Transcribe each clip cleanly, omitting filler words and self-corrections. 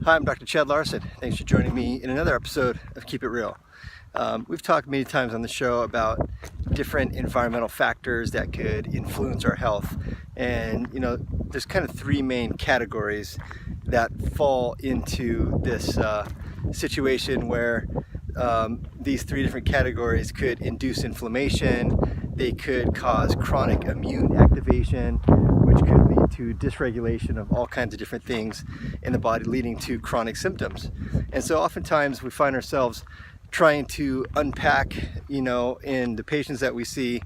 Hi, I'm Dr. Chad Larson. Thanks for joining me in another episode of Keep It Real. We've talked many times on the show about different environmental factors that could influence our health. And, there's kind of three main categories that fall into this situation where these three different categories could induce inflammation, they could cause chronic immune activation, which could lead to dysregulation of all kinds of different things in the body, leading to chronic symptoms. And so oftentimes we find ourselves trying to unpack, in the patients that we see,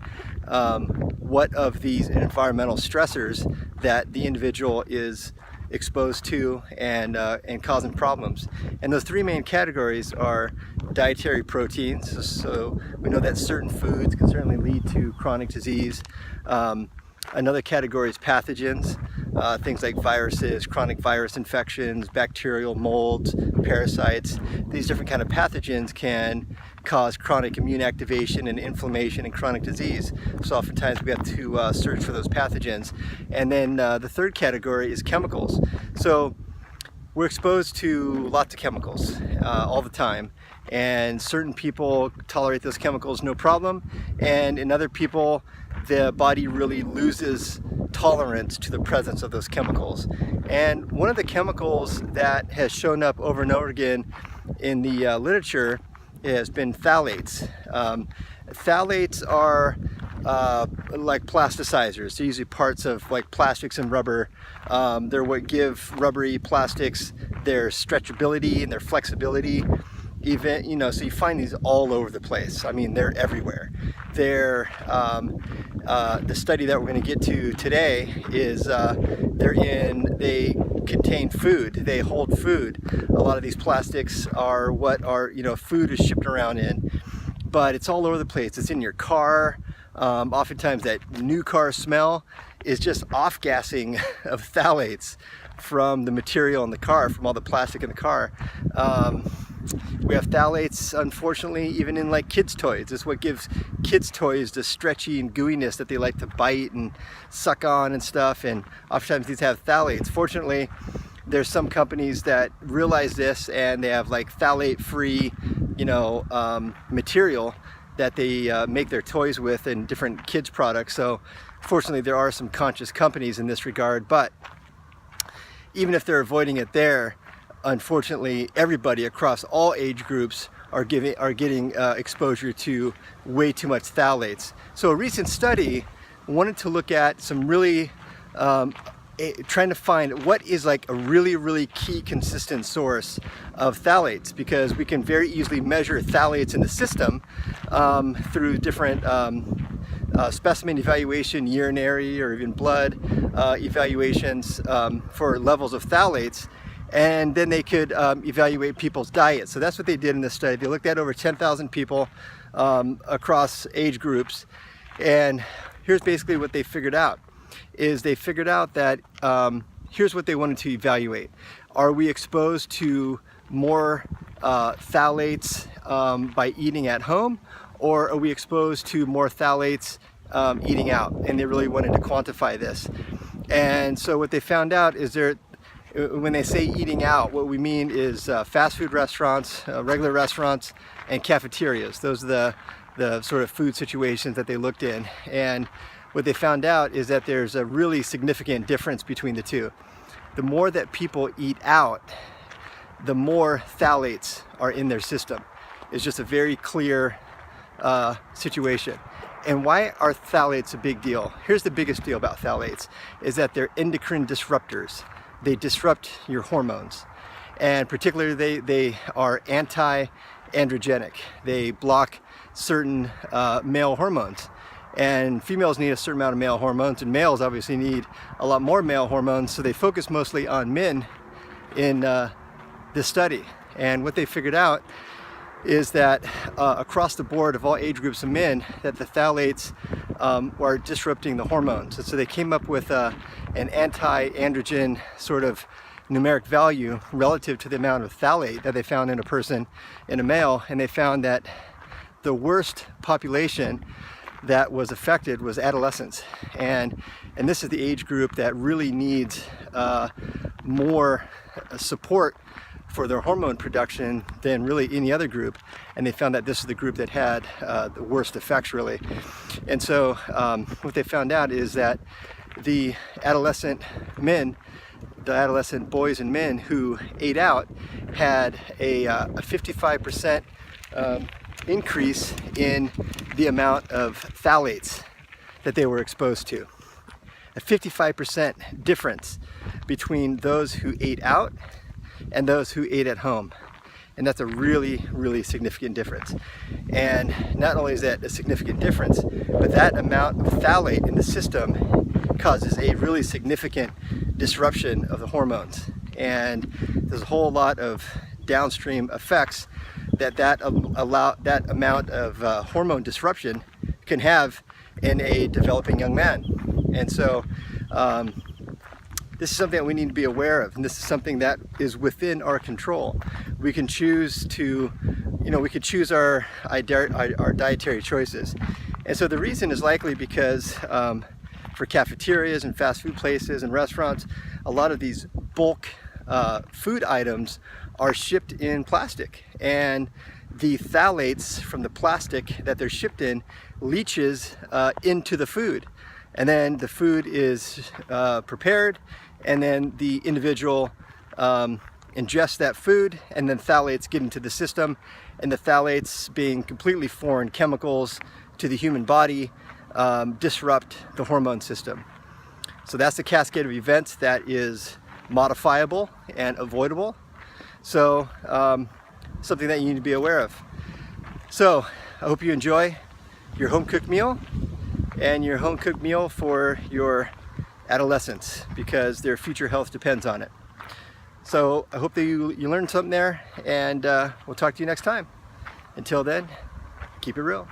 what of these environmental stressors that the individual is exposed to and causing problems. And those three main categories are dietary proteins. So we know that certain foods can certainly lead to chronic disease. Another category is pathogens, things like viruses, chronic virus infections, bacterial molds, parasites. These different kind of pathogens can cause chronic immune activation and inflammation and chronic disease. So oftentimes we have to search for those pathogens. And then the third category is chemicals. So we're exposed to lots of chemicals all the time. And certain people tolerate those chemicals no problem. And in other people, the body really loses tolerance to the presence of those chemicals. And one of the chemicals that has shown up over and over again in the literature has been phthalates. Phthalates are like plasticizers. They're usually parts of like plastics and rubber. They're what give rubbery plastics their stretchability and their flexibility. Even, so you find these all over the place. I mean, they're everywhere. They're the study that we're going to get to today is they contain food. They hold food. A lot of these plastics are what food is shipped around in, but it's all over the place. It's in your car. Oftentimes that new car smell is just off-gassing of phthalates from the material in the car, from all the plastic in the car. We have phthalates, unfortunately, even in like kids' toys. This is what gives kids' toys the stretchy and gooiness that they like to bite and suck on and stuff. And oftentimes these have phthalates. Fortunately, there's some companies that realize this and they have like phthalate-free, material that they make their toys with in different kids' products. So fortunately, there are some conscious companies in this regard. But even if they're avoiding it there, unfortunately, everybody across all age groups are getting exposure to way too much phthalates. So a recent study wanted to look at some really trying to find what is like a really key consistent source of phthalates, because we can very easily measure phthalates in the system through different specimen evaluation, urinary or even blood evaluations for levels of phthalates. And then they could evaluate people's diet. So that's what they did in this study. They looked at over 10,000 people across age groups. And here's basically what they figured out. They figured out that here's what they wanted to evaluate. Are we exposed to more phthalates by eating at home? Or are we exposed to more phthalates eating out? And they really wanted to quantify this. And so what they found out is when they say eating out, what we mean is fast food restaurants, regular restaurants, and cafeterias. Those are the sort of food situations that they looked in. And what they found out is that there's a really significant difference between the two. The more that people eat out, the more phthalates are in their system. It's just a very clear situation. And why are phthalates a big deal? Here's the biggest deal about phthalates, is that they're endocrine disruptors. They disrupt your hormones, and particularly they are anti-androgenic. They block certain male hormones, and females need a certain amount of male hormones, and males obviously need a lot more male hormones, so they focus mostly on men in this study. And what they figured out is that across the board of all age groups of men, that the phthalates are disrupting the hormones. And so they came up with an anti-androgen sort of numeric value relative to the amount of phthalate that they found in a person, in a male, and they found that the worst population that was affected was adolescents. And this is the age group that really needs more support for their hormone production than really any other group, and they found that this is the group that had the worst effects really. And so what they found out is that the adolescent boys and men who ate out had a 55% increase in the amount of phthalates that they were exposed to. A 55% difference between those who ate out and those who ate at home. And that's a really, really significant difference. And not only is that a significant difference, but that amount of phthalate in the system causes a really significant disruption of the hormones. And there's a whole lot of downstream effects that amount of hormone disruption can have in a developing young man. And so this is something that we need to be aware of, and this is something that is within our control. We can choose to, we could choose our dietary choices. And so the reason is likely because for cafeterias and fast food places and restaurants, a lot of these bulk food items are shipped in plastic, and the phthalates from the plastic that they're shipped in leaches into the food, and then the food is prepared, and then the individual ingests that food, and then phthalates get into the system, and the phthalates, being completely foreign chemicals to the human body, disrupt the hormone system. So that's the cascade of events that is modifiable and avoidable. So something that you need to be aware of. So I hope you enjoy your home cooked meal and your home cooked meal for your adolescents, because their future health depends on it. So I hope that you learned something there, and we'll talk to you next time. Until then, keep it real.